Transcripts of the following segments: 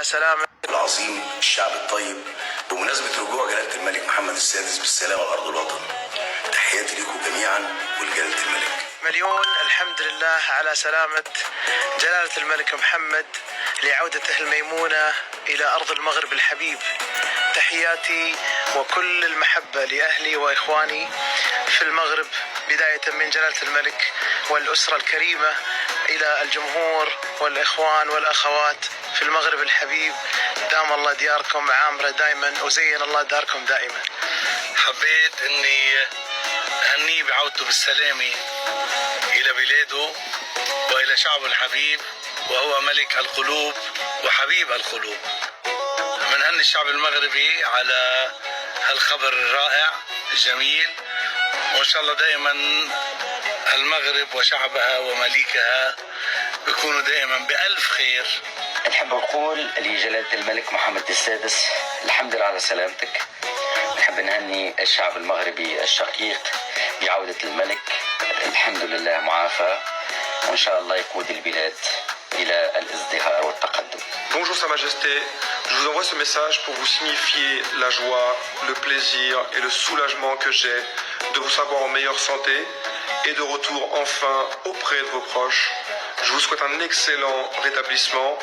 على سلامة العظيم الشعب الطيب بمناسبة رجوع جلالة الملك محمد السادس بالسلامة لأرض الوطن. تحياتي لكم جميعا ولجلالة الملك. مليون الحمد لله على سلامة جلالة الملك محمد لعودته الميمونة إلى أرض المغرب الحبيب. تحياتي وكل المحبة لأهلي وإخواني في المغرب، بداية من جلالة الملك والأسرة الكريمة إلى الجمهور والإخوان والأخوات في المغرب الحبيب. دام الله دياركم عامرة دائما وزين الله داركم دائما. حبيت أني أهنيه بعودته بالسلامة إلى بلاده وإلى شعبه الحبيب، وهو ملك القلوب وحبيب القلوب. منهني الشعب المغربي على هالخبر الرائع الجميل، وإن شاء الله دائما المغرب وشعبها ومليكها بيكونوا دائما بألف خير. نحب نقول لجلالة الملك محمد السادس الحمد لله على سلامتك. نحب نهني الشعب المغربي الشقيق بعودة الملك، الحمد لله معافى، وإن شاء الله يقود البلاد إلى الازدهار والتقدم. Bonjour Sa Majesté, je vous envoie ce message pour vous signifier la joie, le plaisir et le soulagement que j'ai de vous savoir en meilleure santé et de retour enfin auprès de vos proches. Je vous souhaite un excellent rétablissement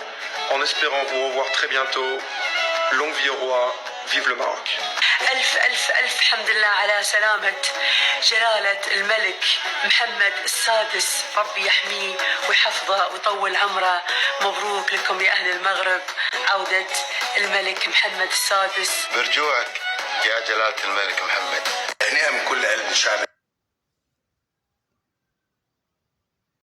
en espérant vous revoir très bientôt. Longue vie au roi, vive le Maroc. ألف ألف ألف حمد لله على سلامة جلالة الملك محمد السادس، ربي يحميه ويحفظه ويطول عمره. مبروك لكم يا أهل المغرب عودة الملك محمد السادس. برجوعك يا جلالة الملك محمد. تهنئة من كل قلب الشعب